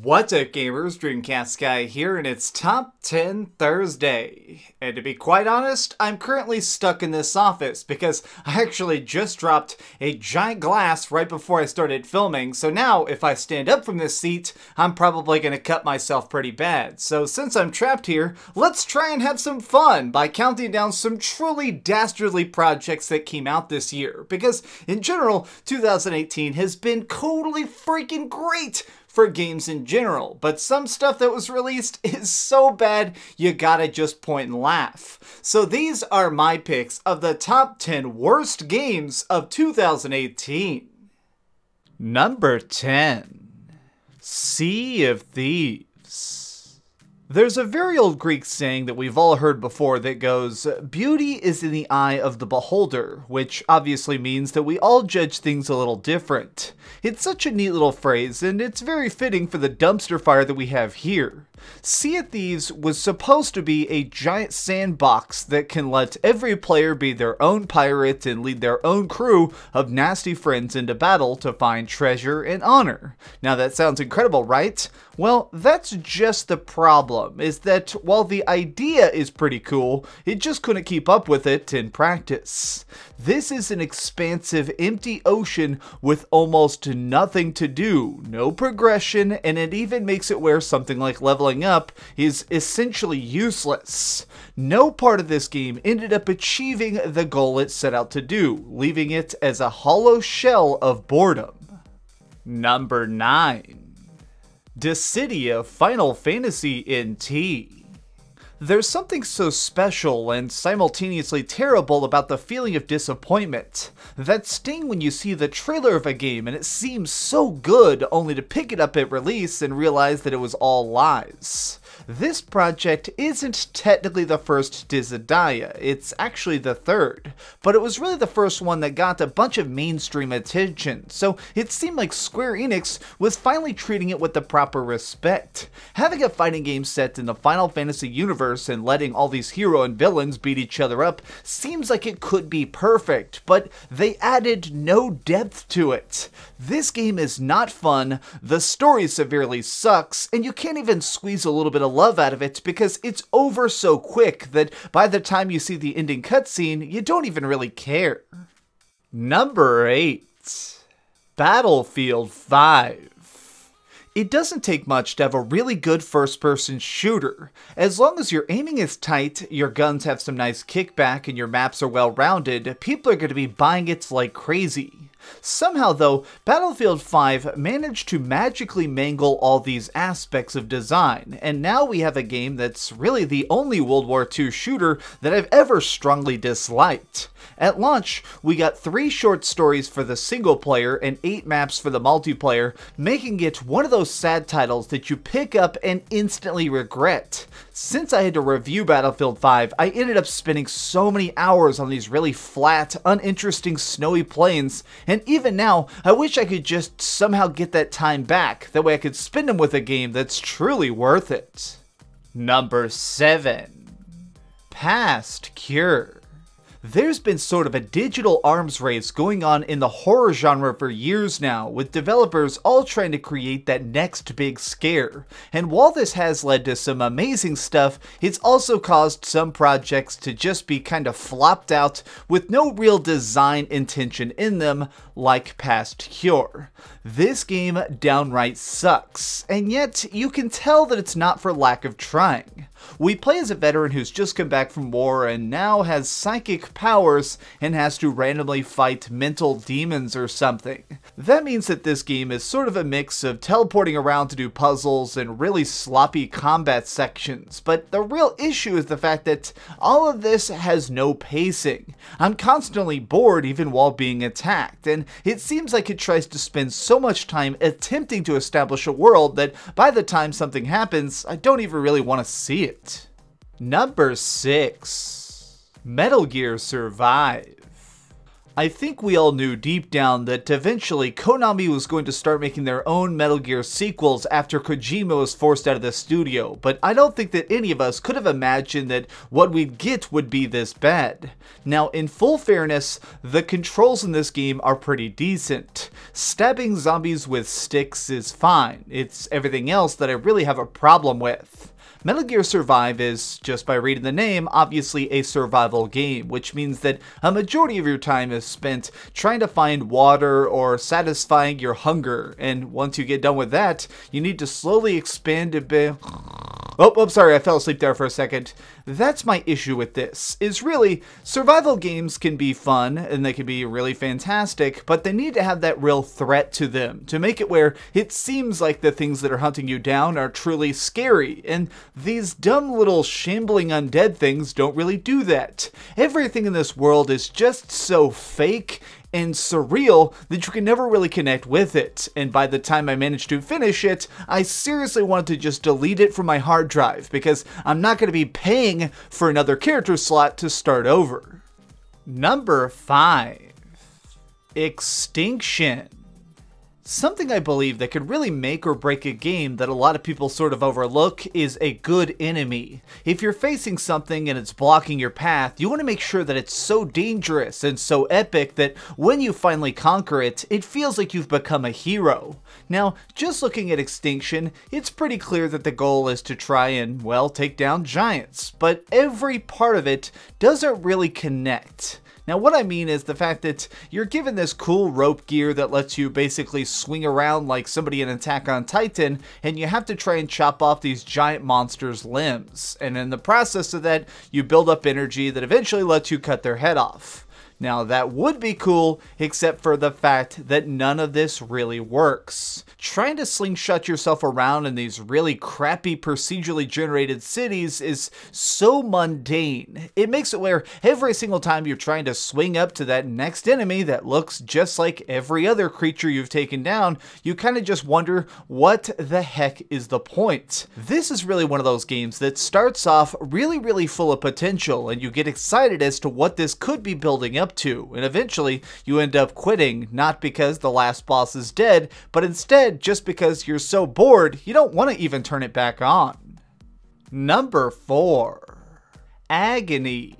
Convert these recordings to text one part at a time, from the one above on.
What's up, gamers? DreamcastGuy here, and it's Top 10 Thursday. And to be quite honest, I'm currently stuck in this office because I actually just dropped a giant glass right before I started filming, so now if I stand up from this seat, I'm probably going to cut myself pretty bad. So since I'm trapped here, let's try and have some fun by counting down some truly dastardly projects that came out this year. Because in general, 2018 has been totally freaking great for games in general, but some stuff that was released is so bad you gotta just point and laugh. So these are my picks of the top 10 worst games of 2018. Number 10. Sea of Thieves. There's a very old Greek saying that we've all heard before that goes, "Beauty is in the eye of the beholder," which obviously means that we all judge things a little different. It's such a neat little phrase, and it's very fitting for the dumpster fire that we have here. Sea of Thieves was supposed to be a giant sandbox that can let every player be their own pirate and lead their own crew of nasty friends into battle to find treasure and honor. Now that sounds incredible, right? Well, that's just the problem, is that while the idea is pretty cool, it just couldn't keep up with it in practice. This is an expansive, empty ocean with almost nothing to do, no progression, and it even makes it where something like leveling up is essentially useless. No part of this game ended up achieving the goal it set out to do, leaving it as a hollow shell of boredom. Number 9. Dissidia Final Fantasy NT. There's something so special and simultaneously terrible about the feeling of disappointment. That sting when you see the trailer of a game and it seems so good only to pick it up at release and realize that it was all lies. This project isn't technically the first Dissidia, it's actually the third, but it was really the first one that got a bunch of mainstream attention, so it seemed like Square Enix was finally treating it with the proper respect. Having a fighting game set in the Final Fantasy universe and letting all these hero and villains beat each other up seems like it could be perfect, but they added no depth to it. This game is not fun, the story severely sucks, and you can't even squeeze a little bit of love out of it because it's over so quick that by the time you see the ending cutscene, you don't even really care. Number 8. Battlefield 5. It doesn't take much to have a really good first-person shooter. As long as your aiming is tight, your guns have some nice kickback, and your maps are well-rounded, people are going to be buying it like crazy. Somehow though, Battlefield 5 managed to magically mangle all these aspects of design, and now we have a game that's really the only World War II shooter that I've ever strongly disliked. At launch, we got 3 short stories for the single player and 8 maps for the multiplayer, making it one of those sad titles that you pick up and instantly regret. Since I had to review Battlefield 5, I ended up spending so many hours on these really flat, uninteresting snowy plains, and even now, I wish I could just somehow get that time back, that way I could spend them with a game that's truly worth it. Number 7. Past Cure. There's been sort of a digital arms race going on in the horror genre for years now, with developers all trying to create that next big scare. And while this has led to some amazing stuff, it's also caused some projects to just be kind of flopped out with no real design intention in them, like Past Cure. This game downright sucks, and yet you can tell that it's not for lack of trying. We play as a veteran who's just come back from war and now has psychic powers and has to randomly fight mental demons or something. That means that this game is sort of a mix of teleporting around to do puzzles and really sloppy combat sections, but the real issue is the fact that all of this has no pacing. I'm constantly bored even while being attacked, and it seems like it tries to spend so much time attempting to establish a world that by the time something happens, I don't even really want to see it. Number 6. Metal Gear Survive. I think we all knew deep down that eventually Konami was going to start making their own Metal Gear sequels after Kojima was forced out of the studio, but I don't think that any of us could have imagined that what we'd get would be this bad. Now, in full fairness, the controls in this game are pretty decent. Stabbing zombies with sticks is fine. It's everything else that I really have a problem with. Metal Gear Survive is, just by reading the name, obviously a survival game, which means that a majority of your time is spent trying to find water or satisfying your hunger, and once you get done with that, you need to slowly expand a bit. Oh, sorry, I fell asleep there for a second. That's my issue with this, is really, survival games can be fun, and they can be really fantastic, but they need to have that real threat to them, to make it where it seems like the things that are hunting you down are truly scary, and these dumb little shambling undead things don't really do that. Everything in this world is just so fake and surreal that you can never really connect with it, and by the time I managed to finish it, I seriously wanted to just delete it from my hard drive, because I'm not going to be paying for another character slot to start over. Number 5. Extinction. Something I believe that could really make or break a game that a lot of people sort of overlook is a good enemy. If you're facing something and it's blocking your path, you want to make sure that it's so dangerous and so epic that when you finally conquer it, it feels like you've become a hero. Now, just looking at Extinction, it's pretty clear that the goal is to try and, well, take down giants, but every part of it doesn't really connect. Now, what I mean is the fact that you're given this cool rope gear that lets you basically swing around like somebody in Attack on Titan, and you have to try and chop off these giant monsters' limbs. And in the process of that, you build up energy that eventually lets you cut their head off. Now, that would be cool, except for the fact that none of this really works. Trying to slingshot yourself around in these really crappy procedurally generated cities is so mundane. It makes it where every single time you're trying to swing up to that next enemy that looks just like every other creature you've taken down, you kind of just wonder, what the heck is the point? This is really one of those games that starts off really full of potential, and you get excited as to what this could be building up to, and eventually you end up quitting, not because the last boss is dead, but instead just because you're so bored you don't want to even turn it back on. Number 4. Agony.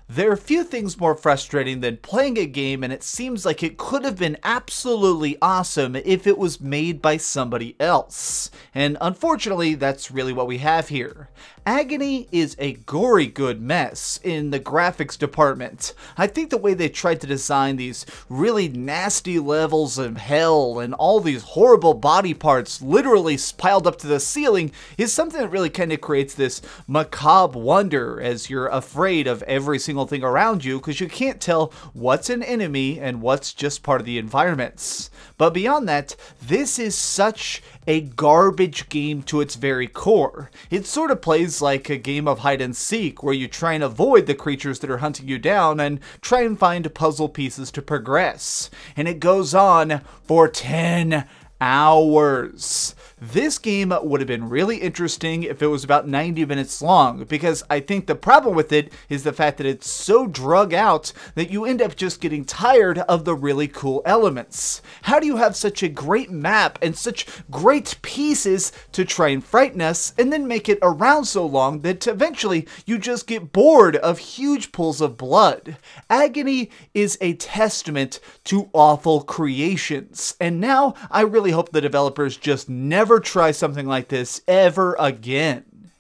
There are few things more frustrating than playing a game and it seems like it could have been absolutely awesome if it was made by somebody else. And unfortunately, that's really what we have here. Agony is a gory good mess in the graphics department. I think the way they tried to design these really nasty levels of hell and all these horrible body parts literally piled up to the ceiling is something that really kind of creates this macabre wonder as you're afraid of every single thing around you because you can't tell what's an enemy and what's just part of the environments. But beyond that, this is such a garbage game to its very core. It sort of plays like a game of hide and seek where you try and avoid the creatures that are hunting you down and try and find puzzle pieces to progress. And it goes on for 10 hours. This game would have been really interesting if it was about 90 minutes long, because I think the problem with it is the fact that it's so drug out that you end up just getting tired of the really cool elements. How do you have such a great map and such great pieces to try and frighten us and then make it around so long that eventually you just get bored of huge pools of blood? Agony is a testament to awful creations, and now I really hope the developers just never try something like this ever again.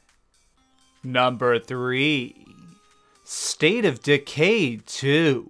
Number 3. State of Decay 2.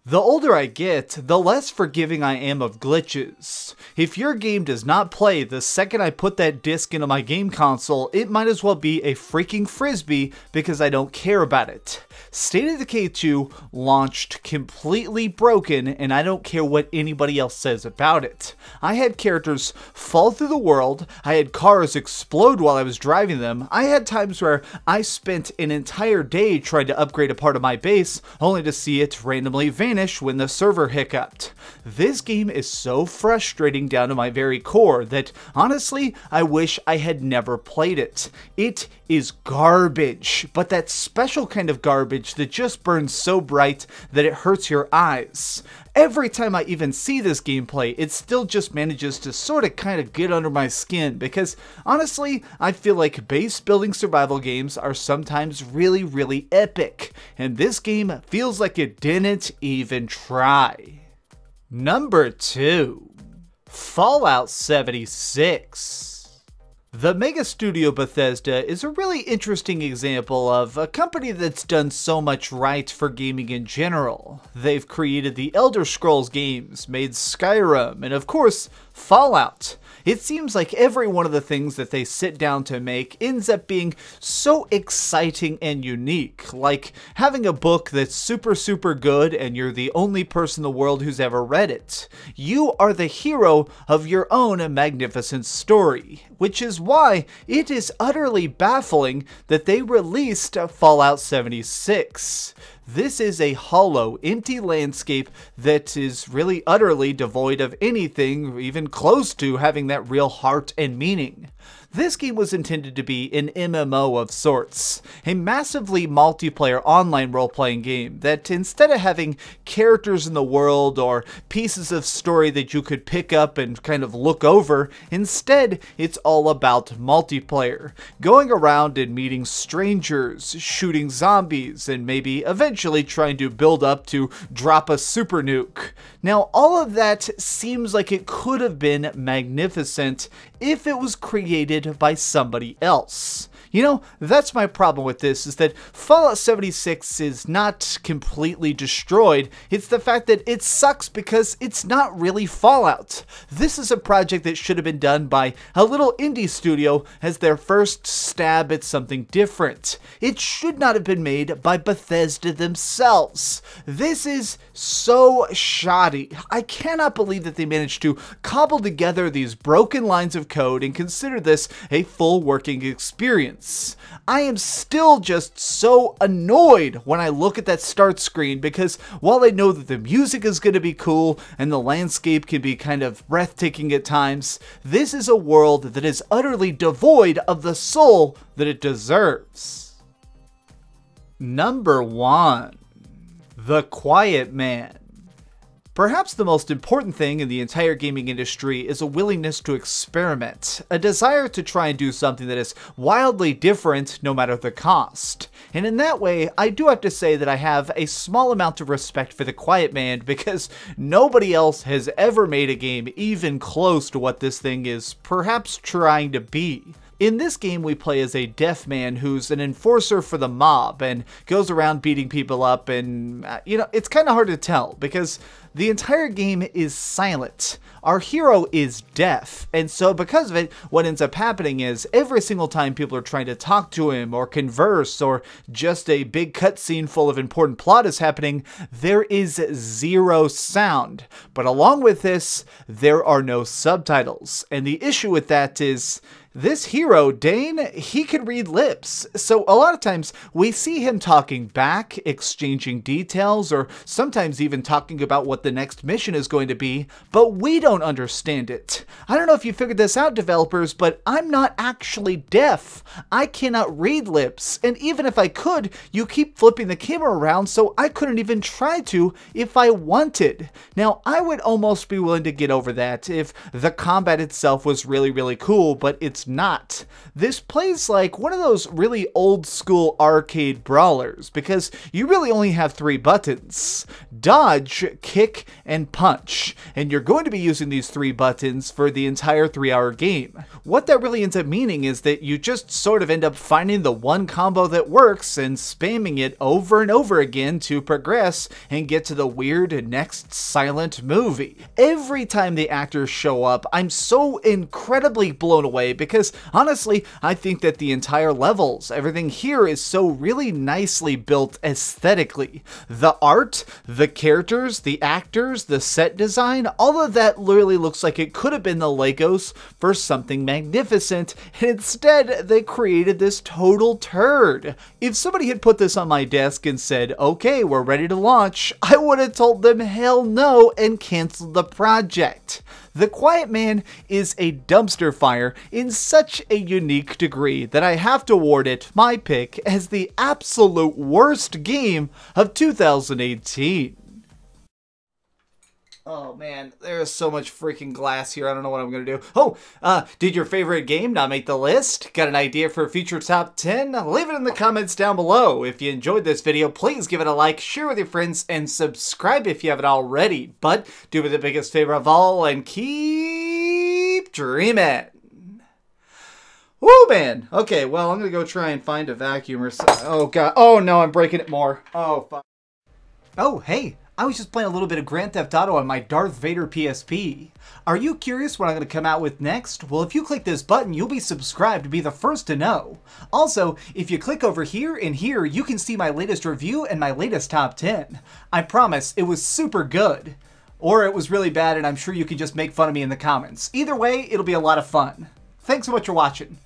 The older I get, the less forgiving I am of glitches. If your game does not play the second I put that disc into my game console, it might as well be a freaking frisbee because I don't care about it. State of Decay 2 launched completely broken, and I don't care what anybody else says about it. I had characters fall through the world, I had cars explode while I was driving them, I had times where I spent an entire day trying to upgrade a part of my base, only to see it randomly vanish. vanish when the server hiccuped. This game is so frustrating down to my very core that, honestly, I wish I had never played it. It is garbage, but that special kind of garbage that just burns so bright that it hurts your eyes. Every time I even see this gameplay, it still just manages to sort of kind of get under my skin because, honestly, I feel like base building survival games are sometimes really, really epic, and this game feels like it didn't even try. Number 2. Fallout 76. The mega studio Bethesda is a really interesting example of a company that's done so much right for gaming in general. They've created the Elder Scrolls games, made Skyrim, and of course, Fallout. It seems like every one of the things that they sit down to make ends up being so exciting and unique, like having a book that's super good and you're the only person in the world who's ever read it. You are the hero of your own magnificent story, which is why it is utterly baffling that they released Fallout 76. This is a hollow, empty landscape that is really utterly devoid of anything even close to having that real heart and meaning. This game was intended to be an MMO of sorts, a massively multiplayer online role-playing game that instead of having characters in the world or pieces of story that you could pick up and kind of look over, instead it's all about multiplayer, going around and meeting strangers, shooting zombies, and maybe eventually trying to build up to drop a super nuke. Now all of that seems like it could have been magnificent if it was created by somebody else. You know, that's my problem with this, is that Fallout 76 is not completely destroyed. It's the fact that it sucks because it's not really Fallout. This is a project that should have been done by a little indie studio as their first stab at something different. It should not have been made by Bethesda themselves. This is so shoddy. I cannot believe that they managed to cobble together these broken lines of code and consider this a full working experience. I am still just so annoyed when I look at that start screen because while I know that the music is going to be cool and the landscape can be kind of breathtaking at times, this is a world that is utterly devoid of the soul that it deserves. Number 1. The Quiet Man. Perhaps the most important thing in the entire gaming industry is a willingness to experiment, a desire to try and do something that is wildly different no matter the cost. And in that way, I do have to say that I have a small amount of respect for The Quiet Man because nobody else has ever made a game even close to what this thing is perhaps trying to be. In this game, we play as a deaf man who's an enforcer for the mob and goes around beating people up, and, you know, it's kind of hard to tell because the entire game is silent. Our hero is deaf, and so because of it, what ends up happening is every single time people are trying to talk to him or converse or just a big cutscene full of important plot is happening, there is zero sound. But along with this, there are no subtitles, and the issue with that is this hero, Dane, he can read lips. So a lot of times we see him talking back, exchanging details, or sometimes even talking about what the next mission is going to be, but we don't understand it. I don't know if you figured this out, developers, but I'm not actually deaf. I cannot read lips, and even if I could, you keep flipping the camera around so I couldn't even try to if I wanted. Now, I would almost be willing to get over that if the combat itself was really cool, but it's not. This plays like one of those really old school arcade brawlers because you really only have 3 buttons: dodge, kick, and punch, and you're going to be using these 3 buttons for the entire 3-hour game. What that really ends up meaning is that you just sort of end up finding the one combo that works and spamming it over and over again to progress and get to the weird next silent movie. Every time the actors show up, I'm so incredibly blown away because because honestly, I think that the entire levels, everything here is so really nicely built aesthetically. The art, the characters, the actors, the set design, all of that literally looks like it could have been the Legos for something magnificent, and instead they created this total turd. If somebody had put this on my desk and said, okay, we're ready to launch, I would have told them hell no and canceled the project. The Quiet Man is a dumpster fire in such a unique degree that I have to award it my pick as the absolute worst game of 2018. Oh man, there's so much freaking glass here. I don't know what I'm gonna do. Oh, did your favorite game not make the list? Got an idea for a future top 10? Leave it in the comments down below. If you enjoyed this video, please give it a like, share with your friends, and subscribe if you haven't already. But do me the biggest favor of all and keep dreaming. Woo, man. Okay, well, I'm gonna go try and find a vacuum or something. Oh god. Oh no, I'm breaking it more. Oh fuck. Oh, hey. I was just playing a little bit of Grand Theft Auto on my Darth Vader PSP. Are you curious what I'm going to come out with next? Well, if you click this button, you'll be subscribed to be the first to know. Also, if you click over here and here, you can see my latest review and my latest top 10. I promise, it was super good. Or it was really bad and I'm sure you can just make fun of me in the comments. Either way, it'll be a lot of fun. Thanks so much for watching.